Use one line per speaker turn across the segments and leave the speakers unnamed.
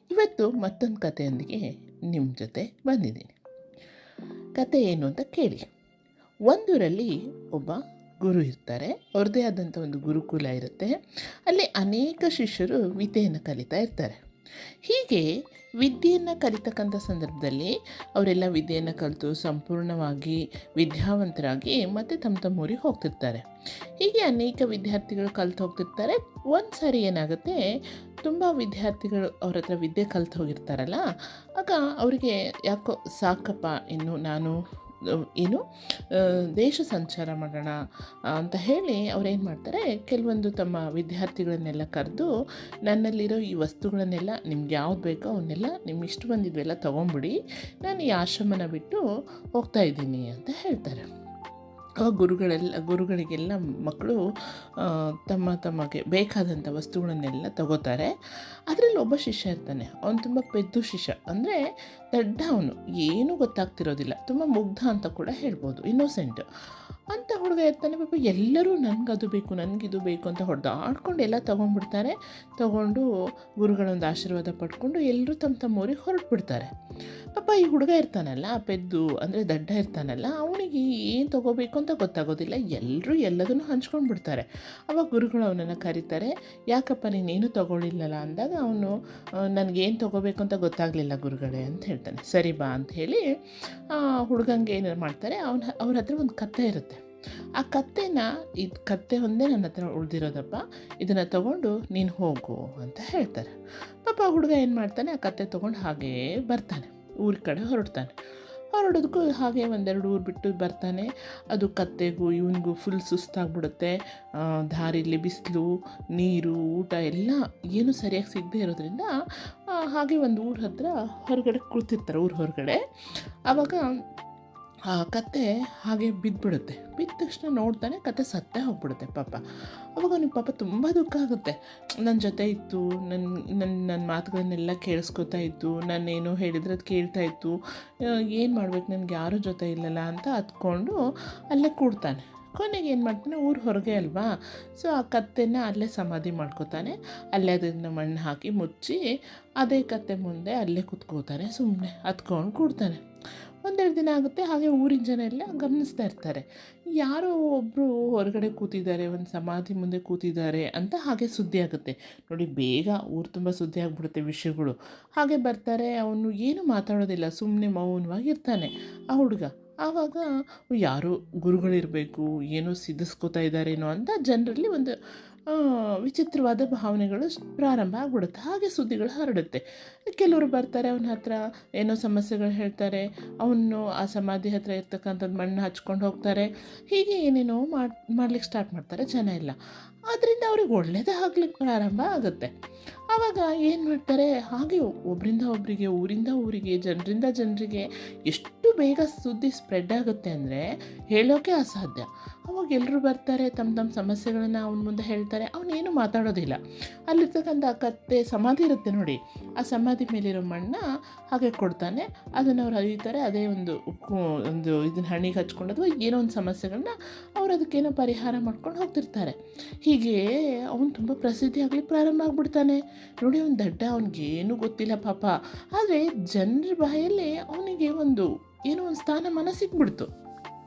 ಇವತ್ತು ಮತ್ತೊಂದು ಕಥೆಯೊಂದಿಗೆ ನಿಮ್ಮ ಜೊತೆ ಬಂದಿದ್ದೀನಿ. ಕತೆ ಏನು ಅಂತ ಕೇಳಿ. ಒಂದೂರಲ್ಲಿ ಒಬ್ಬ ಗುರು ಇರ್ತಾರೆ. ಅವ್ರದ್ದೇ ಆದಂಥ ಒಂದು ಗುರುಕುಲ ಇರುತ್ತೆ. ಅಲ್ಲಿ ಅನೇಕ ಶಿಷ್ಯರು ವಿದ್ಯೆಯನ್ನು ಕಲಿತಾ ಇರ್ತಾರೆ. ಹೀಗೆ ವಿದ್ಯೆಯನ್ನು ಕಲಿತಕ್ಕಂಥ ಸಂದರ್ಭದಲ್ಲಿ ಅವರೆಲ್ಲ ವಿದ್ಯೆಯನ್ನು ಕಲಿತು ಸಂಪೂರ್ಣವಾಗಿ ವಿದ್ಯಾವಂತರಾಗಿ ಮತ್ತು ತಮ್ಮ ಊರಿಗೆ ಹೋಗ್ತಿರ್ತಾರೆ. ಹೀಗೆ ಅನೇಕ ವಿದ್ಯಾರ್ಥಿಗಳು ಕಲಿತು ಹೋಗ್ತಿರ್ತಾರೆ. ಒಂದು ಸಾರಿ ಏನಾಗುತ್ತೆ, ತುಂಬ ವಿದ್ಯಾರ್ಥಿಗಳು ಅವ್ರ ಹತ್ರ ವಿದ್ಯೆ ಕಲಿತು ಹೋಗಿರ್ತಾರಲ್ಲ, ಆಗ ಅವರಿಗೆ ಯಾಕೋ ಸಾಕಪ್ಪ, ಇನ್ನು ನಾನು ಏನು ದೇಶ ಸಂಚಾರ ಮಾಡೋಣ ಅಂತ ಹೇಳಿ ಅವ್ರೇನು ಮಾಡ್ತಾರೆ, ಕೆಲವೊಂದು ತಮ್ಮ ವಿದ್ಯಾರ್ಥಿಗಳನ್ನೆಲ್ಲ ಕರೆದು, ನನ್ನಲ್ಲಿರೋ ಈ ವಸ್ತುಗಳನ್ನೆಲ್ಲ ನಿಮ್ಗೆ ಯಾವ್ದು ಬೇಕೋ ಅವನ್ನೆಲ್ಲ ನಿಮ್ಮ ಇಷ್ಟು ಬಂದಿದ್ವೆಲ್ಲ ತೊಗೊಂಬಿಡಿ, ನಾನು ಈ ಆಶ್ರಮನ ಬಿಟ್ಟು ಹೋಗ್ತಾ ಇದ್ದೀನಿ ಅಂತ ಹೇಳ್ತಾರೆ. ಗುರುಗಳಿಗೆಲ್ಲ ಮಕ್ಕಳು ತಮಗೆ ಬೇಕಾದಂಥ ವಸ್ತುಗಳನ್ನೆಲ್ಲ ತಗೋತಾರೆ. ಅದರಲ್ಲಿ ಒಬ್ಬ ಶಿಷ್ಯ ಇರ್ತಾನೆ. ಅವನು ತುಂಬ ಪೆದ್ದು ಶಿಷ್ಯ, ಅಂದರೆ ದಡ್ಡ. ಅವನು ಏನೂ ಗೊತ್ತಾಗ್ತಿರೋದಿಲ್ಲ, ತುಂಬ ಮುಗ್ಧ ಅಂತ ಕೂಡ ಹೇಳ್ಬೋದು, ಇನ್ನೋಸೆಂಟ್ ಅಂತ ಹುಡುಗ ಇರ್ತಾನೆ. ಪಾಪ ಎಲ್ಲರೂ ನನಗದು ಬೇಕು, ನನಗಿದು ಬೇಕು ಅಂತ ಹೊಡೆದಾಡ್ಕೊಂಡು ಎಲ್ಲ ತೊಗೊಂಡ್ಬಿಡ್ತಾರೆ. ತೊಗೊಂಡು ಗುರುಗಳೊಂದು ಆಶೀರ್ವಾದ ಪಡ್ಕೊಂಡು ಎಲ್ಲರೂ ತಮ್ಮ ಊರಿಗೆ ಹೊರಟ್ಬಿಡ್ತಾರೆ. ಪಾಪ ಈ ಹುಡುಗ ಇರ್ತಾನಲ್ಲ, ಪೆದ್ದು ಅಂದರೆ ದಡ್ಡ ಇರ್ತಾನಲ್ಲ, ಅವನಿಗೆ ಏನು ತೊಗೋಬೇಕು ಅಂತ ಗೊತ್ತಾಗೋದಿಲ್ಲ. ಎಲ್ಲರೂ ಎಲ್ಲದನ್ನು ಹಂಚ್ಕೊಂಡು ಬಿಡ್ತಾರೆ. ಅವಾಗ ಗುರುಗಳು ಅವನನ್ನು ಕರೀತಾರೆ. ಯಾಕಪ್ಪ ನೀನೇನು ತೊಗೊಳ್ಳಿಲ್ಲಲ್ಲ ಅಂದಾಗ ಅವನು, ನನಗೇನು ತೊಗೋಬೇಕು ಅಂತ ಗೊತ್ತಾಗಲಿಲ್ಲ ಗುರುಗಳೇ ಅಂತ ಹೇಳ್ತಾನೆ. ಸರಿ ಬಾ ಅಂತ ಹೇಳಿ ಹುಡುಗಂಗೆ ಏನು ಮಾಡ್ತಾರೆ, ಅವ್ರ ಹತ್ರ ಒಂದು ಕತ್ತೆ ಇರುತ್ತೆ. ಆ ಕತ್ತೆನ, ಇದು ಕತ್ತೆ ಒಂದೇ ನನ್ನ ಹತ್ರ ಉಳಿದಿರೋದಪ್ಪ, ಇದನ್ನು ತೊಗೊಂಡು ನೀನು ಹೋಗು ಅಂತ ಹೇಳ್ತಾರೆ. ಪಾಪ ಹುಡುಗ ಏನು ಮಾಡ್ತಾನೆ, ಆ ಕತ್ತೆ ತೊಗೊಂಡು ಹಾಗೇ ಬರ್ತಾನೆ, ಊರ ಕಡೆ ಹೊರಡ್ತಾನೆ. ಹೊರಡೋದಕ್ಕೂ ಹಾಗೆ ಒಂದೆರಡು ಊರು ಬಿಟ್ಟು ಬರ್ತಾನೆ. ಅದು ಕತ್ತೆಗೂ ಇವನಿಗೂ ಫುಲ್ ಸುಸ್ತಾಗ್ಬಿಡುತ್ತೆ. ದಾರಿಲಿ ಬಿಸಿಲು, ನೀರು, ಊಟ ಎಲ್ಲ ಏನು ಸರಿಯಾಗಿ ಸಿಗದೆ ಇರೋದ್ರಿಂದ ಹಾಗೆ ಒಂದು ಊರ ಹತ್ರ ಹೊರಗಡೆ ಕೂತಿರ್ತಾರೆ, ಊರ ಹೊರಗಡೆ. ಆವಾಗ ಆ ಕತ್ತೆ ಹಾಗೆ ಬಿದ್ದುಬಿಡುತ್ತೆ. ಬಿದ್ದ ತಕ್ಷಣ ನೋಡ್ತಾನೆ, ಕತ್ತೆ ಸತ್ತೇ ಹೋಗ್ಬಿಡುತ್ತೆ ಪಾಪ. ಅವಾಗ ಅವ್ನಿಗೆ ಪಾಪ ತುಂಬ ದುಃಖ ಆಗುತ್ತೆ. ನನ್ನ ಜೊತೆ ಇತ್ತು, ನನ್ನ ಮಾತುಗಳನ್ನೆಲ್ಲ ಕೇಳಿಸ್ಕೊತಾ ಇತ್ತು, ನಾನೇನು ಹೇಳಿದ್ರೆ ಅದು ಕೇಳ್ತಾ ಇತ್ತು, ಏನು ಮಾಡ್ಬೇಕು, ನನಗೆ ಯಾರೂ ಜೊತೆ ಇಲ್ಲಲ್ಲ ಅಂತ ಹತ್ಕೊಂಡು ಅಲ್ಲೇ ಕೂಡ್ತಾನೆ. ಕೊನೆಗೆ ಏನು ಮಾಡ್ತಾನೆ, ಊರು ಹೊರಗೆ ಅಲ್ವಾ, ಸೊ ಆ ಕತ್ತೆನ ಅಲ್ಲೇ ಸಮಾಧಿ ಮಾಡ್ಕೋತಾನೆ. ಅಲ್ಲೇ ಅದನ್ನು ಮಣ್ಣು ಹಾಕಿ ಮುಚ್ಚಿ ಅದೇ ಕತ್ತೆ ಮುಂದೆ ಅಲ್ಲೇ ಕುತ್ಕೋತಾನೆ, ಸುಮ್ಮನೆ ಹತ್ಕೊಂಡು ಕೂಡ್ತಾನೆ. ಒಂದೆರಡು ದಿನ ಆಗುತ್ತೆ. ಹಾಗೆ ಊರಿನ ಜನ ಎಲ್ಲ ಗಮನಿಸ್ತಾ ಇರ್ತಾರೆ, ಯಾರೋ ಒಬ್ಬರು ಹೊರಗಡೆ ಕೂತಿದ್ದಾರೆ, ಒಂದು ಸಮಾಧಿ ಮುಂದೆ ಕೂತಿದ್ದಾರೆ ಅಂತ ಹಾಗೆ ಸುದ್ದಿ ಆಗುತ್ತೆ. ನೋಡಿ, ಬೇಗ ಊರು ತುಂಬ ಸುದ್ದಿ ಆಗಿಬಿಡುತ್ತೆ ವಿಷಯಗಳು. ಹಾಗೆ ಬರ್ತಾರೆ, ಅವನು ಏನು ಮಾತಾಡೋದಿಲ್ಲ, ಸುಮ್ಮನೆ ಮೌನವಾಗಿರ್ತಾನೆ ಆ ಹುಡುಗ. ಆವಾಗ ಯಾರೋ ಗುರುಗಳಿರಬೇಕು, ಏನೋ ಸಿದ್ಧಿಸ್ಕೋತಾ ಇದ್ದಾರೇನೋ ಅಂತ ಜನರಲ್ಲಿ ಒಂದು ವಿಚಿತ್ರವಾದ ಭಾವನೆಗಳು ಪ್ರಾರಂಭ ಆಗ್ಬಿಡುತ್ತೆ. ಹಾಗೆ ಸುದ್ದಿಗಳು ಹರಡುತ್ತೆ. ಕೆಲವರು ಬರ್ತಾರೆ, ಅವನ ಹತ್ರ ಏನೋ ಸಮಸ್ಯೆಗಳು ಹೇಳ್ತಾರೆ. ಅವನು ಆ ಸಮಾಧಿ ಹತ್ರ ಇರ್ತಕ್ಕಂಥದ್ದು ಮಣ್ಣು ಹಚ್ಕೊಂಡು ಹೋಗ್ತಾರೆ. ಹೀಗೆ ಏನೇನೋ ಮಾಡ್ಲಿಕ್ಕೆ ಸ್ಟಾರ್ಟ್ ಮಾಡ್ತಾರೆ ಜನ ಎಲ್ಲ. ಅದರಿಂದ ಅವ್ರಿಗೆ ಒಳ್ಳೇದೇ ಆಗ್ಲಿಕ್ಕೆ ಪ್ರಾರಂಭ ಆಗುತ್ತೆ. ಆವಾಗ ಏನು ಮಾಡ್ತಾರೆ, ಹಾಗೆ ಒಬ್ಬರಿಂದ ಒಬ್ಬರಿಗೆ, ಊರಿಂದ ಊರಿಗೆ, ಜನರಿಂದ ಜನರಿಗೆ ಎಷ್ಟು ಬೇಗ ಸುದ್ದಿ ಸ್ಪ್ರೆಡ್ ಆಗುತ್ತೆ ಅಂದರೆ ಹೇಳೋಕ್ಕೆ ಅಸಾಧ್ಯ. ಅವಾಗ ಎಲ್ಲರೂ ಬರ್ತಾರೆ, ತಮ್ಮ ಸಮಸ್ಯೆಗಳನ್ನು ಅವನ ಮುಂದೆ ಹೇಳ್ತಾರೆ. ಅವನೇನು ಮಾತಾಡೋದಿಲ್ಲ. ಅಲ್ಲಿರ್ತಕ್ಕಂಥ ಕತ್ತೆ ಸಮಾಧಿ ಇರುತ್ತೆ ನೋಡಿ, ಆ ಸಮಾಧಿ ಮೇಲಿರೋ ಮಣ್ಣು ಹಾಗೆ ಕೊಡ್ತಾನೆ. ಅದನ್ನು ಅವ್ರು ಅರಿಯುತ್ತಾರೆ. ಅದೇ ಒಂದು ಇದನ್ನು ಹಣ್ಣಿಗೆ ಹಚ್ಕೊಂಡು ಅಥವಾ ಏನೋ ಒಂದು ಸಮಸ್ಯೆಗಳನ್ನ ಅವ್ರು ಅದಕ್ಕೇನೋ ಪರಿಹಾರ ಮಾಡ್ಕೊಂಡು ಹೋಗ್ತಿರ್ತಾರೆ. ಹೀಗೆ ಅವನು ತುಂಬ ಪ್ರಸಿದ್ಧಿ ಆಗಲಿಕ್ಕೆ ಪ್ರಾರಂಭ ಆಗ್ಬಿಡ್ತಾನೆ. ನೋಡಿ, ಅವ್ನು ದಡ್ಡ, ಅವ್ನಿಗೇನು ಗೊತ್ತಿಲ್ಲ ಪಾಪ. ಆದರೆ ಜನರ ಬಾಯಲ್ಲಿ ಅವನಿಗೆ ಏನೋ ಒಂದು ಸ್ಥಾನಮಾನ ಸಿಕ್ಬಿಡ್ತು.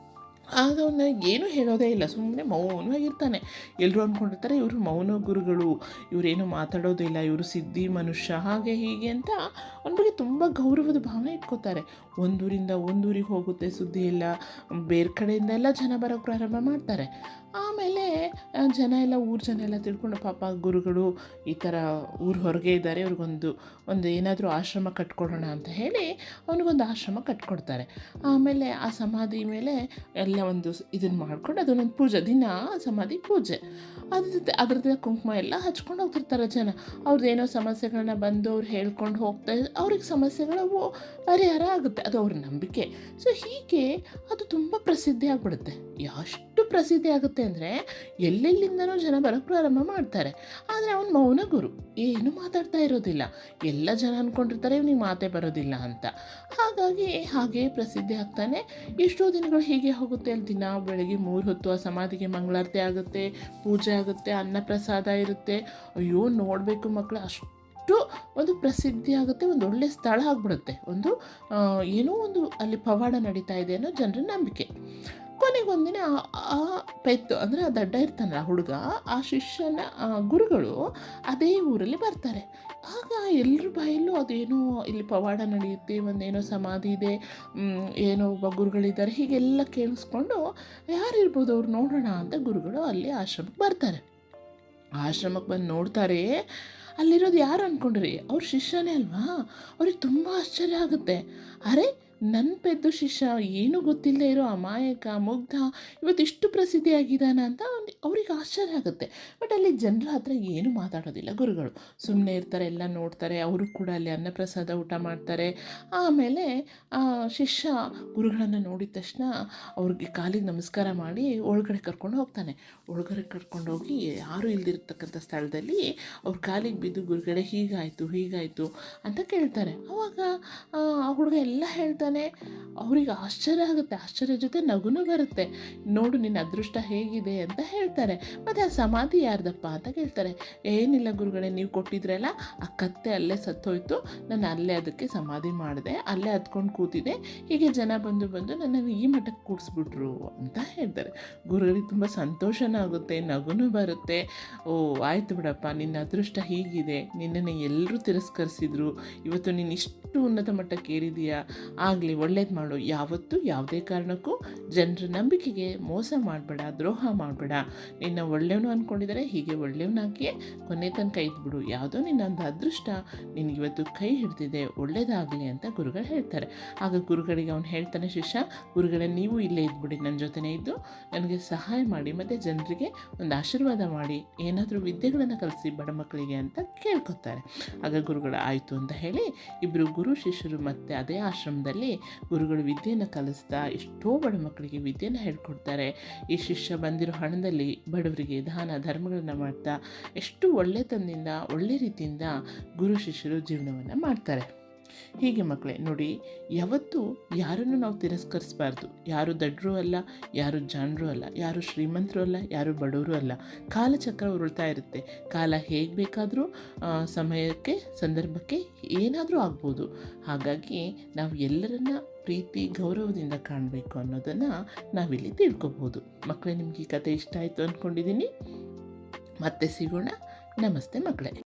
ಆಗ ಅವನ್ನ ಏನೂ ಹೇಳೋದೇ ಇಲ್ಲ, ಸುಮ್ಮನೆ ಮೌನವಾಗಿರ್ತಾನೆ. ಎಲ್ಲರೂ ಅಂದ್ಕೊಂಡಿರ್ತಾರೆ, ಇವರು ಮೌನ ಗುರುಗಳು, ಇವರೇನು ಮಾತಾಡೋದಿಲ್ಲ, ಇವರು ಸಿದ್ಧಿ ಮನುಷ್ಯ, ಹಾಗೆ ಹೀಗೆ ಅಂತ ಅವನ ಬಗ್ಗೆ ತುಂಬ ಗೌರವದ ಭಾವನೆ ಇಟ್ಕೋತಾರೆ. ಒಂದೂರಿಂದ ಒಂದೂರಿಗೆ ಹೋಗುತ್ತೆ ಸುದ್ದಿ ಎಲ್ಲ, ಬೇರೆ ಕಡೆಯಿಂದ ಎಲ್ಲ ಜನ ಬರೋಕ್ಕೆ ಪ್ರಾರಂಭ ಮಾಡ್ತಾರೆ. ಆಮೇಲೆ ಜನ ಎಲ್ಲ, ಊರ ಜನ ಎಲ್ಲ ತಿಳ್ಕೊಂಡು, ಪಾಪ ಗುರುಗಳು ಈ ಥರ ಊರು ಹೊರಗೆ ಇದ್ದಾರೆ, ಇವ್ರಿಗೊಂದು ಏನಾದರೂ ಆಶ್ರಮ ಕಟ್ಕೊಡೋಣ ಅಂತ ಹೇಳಿ ಅವನಿಗೊಂದು ಆಶ್ರಮ ಕಟ್ಕೊಡ್ತಾರೆ. ಆಮೇಲೆ ಆ ಸಮಾಧಿ ಮೇಲೆ ಎಲ್ಲ ಇದನ್ನು ಮಾಡ್ಕೊಂಡು ಅದನ್ನೊಂದು ಪೂಜೆ, ದಿನ ಸಮಾಧಿ ಪೂಜೆ, ಅದ್ರದ್ದು ಕುಂಕುಮ ಎಲ್ಲ ಹಚ್ಕೊಂಡು ಹೋಗ್ತಿರ್ತಾರೆ ಜನ. ಅವ್ರದ್ದೇನೋ ಸಮಸ್ಯೆಗಳನ್ನ ಬಂದು ಅವ್ರು ಹೇಳ್ಕೊಂಡು ಹೋಗ್ತಾ, ಅವ್ರಿಗೆ ಸಮಸ್ಯೆಗಳು ಪರಿಹಾರ ಆಗುತ್ತೆ, ಅದು ಅವ್ರ ನಂಬಿಕೆ. ಸೊ ಹೀಗೆ ಅದು ತುಂಬ ಪ್ರಸಿದ್ಧಿ ಆಗಿಬಿಡುತ್ತೆ. ಎಷ್ಟು ಪ್ರಸಿದ್ಧಿ ಆಗುತ್ತೆ ಅಂದರೆ ಎಲ್ಲೆಲ್ಲಿಂದನೂ ಜನ ಬರೋಕ್ಕೆ ಪ್ರಾರಂಭ ಮಾಡ್ತಾರೆ. ಆದರೆ ಅವನು ಮೌನ ಗುರು, ಏನು ಮಾತಾಡ್ತಾ ಇರೋದಿಲ್ಲ. ಎಲ್ಲ ಜನ ಅಂದ್ಕೊಂಡಿರ್ತಾರೆ ಇವನಿಗೆ ಮಾತೇ ಬರೋದಿಲ್ಲ ಅಂತ. ಹಾಗಾಗಿ ಹಾಗೇ ಪ್ರಸಿದ್ಧಿ ಆಗ್ತಾನೆ. ಎಷ್ಟೋ ದಿನಗಳು ಹೀಗೆ ಹೋಗುತ್ತೆ. ಅಲ್ಲಿ ದಿನ ಬೆಳಗ್ಗೆ 3 ಹೊತ್ತು ಆ ಸಮಾಧಿಗೆ ಮಂಗಳಾರತಿ ಆಗುತ್ತೆ, ಪೂಜೆ ಆಗುತ್ತೆ, ಅನ್ನ ಪ್ರಸಾದ ಇರುತ್ತೆ. ಅಯ್ಯೋ, ನೋಡಬೇಕು ಮಕ್ಕಳು, ಅಷ್ಟು ಅಷ್ಟು ಒಂದು ಪ್ರಸಿದ್ಧಿ ಆಗುತ್ತೆ, ಒಂದು ಒಳ್ಳೆಯ ಸ್ಥಳ ಆಗಿಬಿಡುತ್ತೆ. ಒಂದು ಏನೋ ಒಂದು ಅಲ್ಲಿ ಪವಾಡ ನಡೀತಾ ಇದೆ ಅನ್ನೋ ಜನರ ನಂಬಿಕೆ. ಕೊನೆಗೊಂದಿನ ಆ ಪೆದ್ದು ಅಂದರೆ ಆ ದಡ್ಡ ಇರ್ತಾನಲ್ಲ ಹುಡುಗ, ಆ ಶಿಷ್ಯನ ಗುರುಗಳು ಅದೇ ಊರಲ್ಲಿ ಬರ್ತಾರೆ. ಆಗ ಎಲ್ಲರ ಬಾಯಲ್ಲೂ ಅದೇನೋ ಇಲ್ಲಿ ಪವಾಡ ನಡೆಯುತ್ತೆ, ಒಂದೇನೋ ಸಮಾಧಿ ಇದೆ, ಏನೋ ಒಬ್ಬ ಗುರುಗಳಿದ್ದಾರೆ, ಹೀಗೆಲ್ಲ ಕೇಳಿಸ್ಕೊಂಡು ಯಾರಿರ್ಬೋದು ಅವ್ರು ನೋಡೋಣ ಅಂತ ಗುರುಗಳು ಅಲ್ಲಿ ಆಶ್ರಮಕ್ಕೆ ಬರ್ತಾರೆ. ಆಶ್ರಮಕ್ಕೆ ಬಂದು ನೋಡ್ತಾರೆ, ಅಲ್ಲಿರೋದು ಯಾರು ಅಂದ್ಕೊಂಡ್ರಿ, ಅವ್ರ ಶಿಷ್ಯನೇ ಅಲ್ವಾ. ಅವ್ರಿಗೆ ತುಂಬ ಆಶ್ಚರ್ಯ ಆಗುತ್ತೆ. ಅರೆ, ನನ್ನ ಪೆದ್ದು ಶಿಷ್ಯ, ಏನೂ ಗೊತ್ತಿಲ್ಲದೆ ಇರೋ ಅಮಾಯಕ ಮುಗ್ಧ ಇವತ್ತಿಷ್ಟು ಪ್ರಸಿದ್ಧಿಯಾಗಿದ್ದಾನೆ ಅಂತ ಅವ್ರಿಗೆ ಆಶ್ಚರ್ಯ ಆಗುತ್ತೆ. ಬಟ್ ಅಲ್ಲಿ ಜನರ ಹತ್ರ ಏನೂ ಮಾತಾಡೋದಿಲ್ಲ ಗುರುಗಳು, ಸುಮ್ಮನೆ ಇರ್ತಾರೆ, ಎಲ್ಲ ನೋಡ್ತಾರೆ. ಅವರು ಕೂಡ ಅಲ್ಲಿ ಅನ್ನಪ್ರಸಾದ ಊಟ ಮಾಡ್ತಾರೆ. ಆಮೇಲೆ ಶಿಷ್ಯ ಗುರುಗಳನ್ನು ನೋಡಿದ ತಕ್ಷಣ ಅವ್ರಿಗೆ ಕಾಲಿಗೆ ನಮಸ್ಕಾರ ಮಾಡಿ ಒಳಗಡೆ ಕರ್ಕೊಂಡು ಹೋಗ್ತಾನೆ. ಒಳಗಡೆ ಕರ್ಕೊಂಡು ಹೋಗಿ ಯಾರೂ ಇಲ್ದಿರ್ತಕ್ಕಂಥ ಸ್ಥಳದಲ್ಲಿ ಅವ್ರ ಕಾಲಿಗೆ ಬಿದ್ದು ಗುರುಗಡೆ ಹೀಗಾಯಿತು ಅಂತ ಕೇಳ್ತಾರೆ. ಆವಾಗ ಆ ಹುಡುಗ ಎಲ್ಲ ಹೇಳ್ತಾನೆ. ಅವ್ರಿಗೆ ಆಶ್ಚರ್ಯ ಆಗುತ್ತೆ, ಆಶ್ಚರ್ಯ ಜೊತೆ ನಗುನೂ ಬರುತ್ತೆ. ನೋಡು ನಿನ್ನ ಅದೃಷ್ಟ ಹೇಗಿದೆ ಅಂತ ಹೇಳ್ತಾರೆ. ಮತ್ತು ಆ ಸಮಾಧಿ ಯಾರ್ದಪ್ಪ ಅಂತ ಕೇಳ್ತಾರೆ. ಏನಿಲ್ಲ ಗುರುಗಳೇ, ನೀವು ಕೊಟ್ಟಿದ್ರಲ್ಲ ಆ ಕತ್ತೆ ಅಲ್ಲೇ ಸತ್ತೋಯ್ತು, ನಾನು ಅಲ್ಲೇ ಅದಕ್ಕೆ ಸಮಾಧಿ ಮಾಡಿದೆ, ಅಲ್ಲೇ ಹತ್ಕೊಂಡು ಕೂತಿದೆ, ಹೀಗೆ ಜನ ಬಂದು ನನ್ನನ್ನು ಈ ಮಟ್ಟಕ್ಕೆ ಕೂಡಿಸ್ಬಿಟ್ರು ಅಂತ ಹೇಳ್ತಾರೆ. ಗುರುಗಳಿಗೆ ತುಂಬ ಸಂತೋಷನೂ ಆಗುತ್ತೆ, ನಗುನೂ ಬರುತ್ತೆ. ಓ ಆಯಿತು ಬಿಡಪ್ಪ, ನಿನ್ನ ಅದೃಷ್ಟ ಹೀಗಿದೆ, ನಿನ್ನನ್ನು ಎಲ್ಲರೂ ತಿರಸ್ಕರಿಸಿದ್ರು, ಇವತ್ತು ನೀನು ಇಷ್ಟು ಉನ್ನತ ಮಟ್ಟಕ್ಕೆ ಏರಿದೀಯಾ, ಆಗಲಿ ಒಳ್ಳೇದು ಮಾಡು. ಯಾವತ್ತೂ ಯಾವುದೇ ಕಾರಣಕ್ಕೂ ಜನರ ನಂಬಿಕೆಗೆ ಮೋಸ ಮಾಡಬೇಡ, ದ್ರೋಹ ಮಾಡಬೇಡ. ನಿನ್ನ ಒಳ್ಳೆಯವನು ಅಂದ್ಕೊಂಡಿದ್ದಾರೆ, ಹೀಗೆ ಒಳ್ಳೆಯವನಾಗಿಯೇ ಕೊನೆ ತನಕ ಇದ್ಬಿಡು. ಯಾವುದೋ ನಿನ್ನೊಂದು ಅದೃಷ್ಟ ನಿನಗಿವತ್ತು ಕೈ ಹಿಡ್ದಿದೆ, ಒಳ್ಳೇದಾಗಲಿ ಅಂತ ಗುರುಗಳು ಹೇಳ್ತಾರೆ. ಆಗ ಗುರುಗಳಿಗೆ ಅವನು ಹೇಳ್ತಾನೆ, ಶಿಷ್ಯ ಗುರುಗಳೇ, ನೀವು ಇಲ್ಲೇ ಇದ್ಬಿಡಿ, ನನ್ನ ಜೊತೆನೇ ಇದ್ದು ನನಗೆ ಸಹಾಯ ಮಾಡಿ, ಮತ್ತು ಜನರಿಗೆ ಒಂದು ಆಶೀರ್ವಾದ ಮಾಡಿ, ಏನಾದರೂ ವಿದ್ಯೆಗಳನ್ನು ಕಲಿಸಿ ಬಡ ಮಕ್ಕಳಿಗೆ ಅಂತ ಕೇಳ್ಕೊತಾರೆ. ಆಗ ಗುರುಗಳು ಆಯಿತು ಅಂತ ಹೇಳಿ ಇಬ್ಬರು ಗುರು ಶಿಷ್ಯರು ಮತ್ತೆ ಅದೇ ಆಶ್ರಮದಲ್ಲಿ ಗುರುಗಳು ವಿದ್ಯೆಯನ್ನು ಕಲಿಸ್ತಾ ಎಷ್ಟೋ ಬಡ ಮಕ್ಕಳಿಗೆ ವಿದ್ಯೆಯನ್ನು ಹೇಳ್ಕೊಡ್ತಾರೆ. ಈ ಶಿಷ್ಯ ಬಂದಿರೋ ಹಣದಲ್ಲಿ ಬಡವರಿಗೆ ದಾನ ಧರ್ಮಗಳನ್ನು ಮಾಡ್ತಾ ಎಷ್ಟು ಒಳ್ಳೆತನದಿಂದ ಒಳ್ಳೆ ರೀತಿಯಿಂದ ಗುರು ಶಿಷ್ಯರು ಜೀವನವನ್ನು ಮಾಡ್ತಾರೆ. ಹೀಗೆ ಮಕ್ಕಳೇ ನೋಡಿ, ಯಾವತ್ತೂ ಯಾರನ್ನು ನಾವು ತಿರಸ್ಕರಿಸಬಾರ್ದು. ಯಾರು ದಡ್ಡರೂ ಅಲ್ಲ, ಯಾರು ಜಾಣರೂ ಅಲ್ಲ, ಯಾರು ಶ್ರೀಮಂತರು ಅಲ್ಲ, ಯಾರು ಬಡವರು ಅಲ್ಲ. ಕಾಲಚಕ್ರ ಉರುಳ್ತಾ ಇರುತ್ತೆ. ಕಾಲ ಹೇಗೆ ಬೇಕಾದರೂ ಸಮಯಕ್ಕೆ ಸಂದರ್ಭಕ್ಕೆ ಏನಾದರೂ ಆಗ್ಬೋದು. ಹಾಗಾಗಿ ನಾವು ಎಲ್ಲರನ್ನ ಪ್ರೀತಿ ಗೌರವದಿಂದ ಕಾಣಬೇಕು ಅನ್ನೋದನ್ನು ನಾವಿಲ್ಲಿ ತಿಳ್ಕೊಬೋದು. ಮಕ್ಕಳೇ, ನಿಮ್ಗೆ ಈ ಕಥೆ ಇಷ್ಟ ಆಯಿತು ಅಂದ್ಕೊಂಡಿದ್ದೀನಿ. ಮತ್ತೆ ಸಿಗೋಣ. ನಮಸ್ತೆ ಮಕ್ಕಳೇ.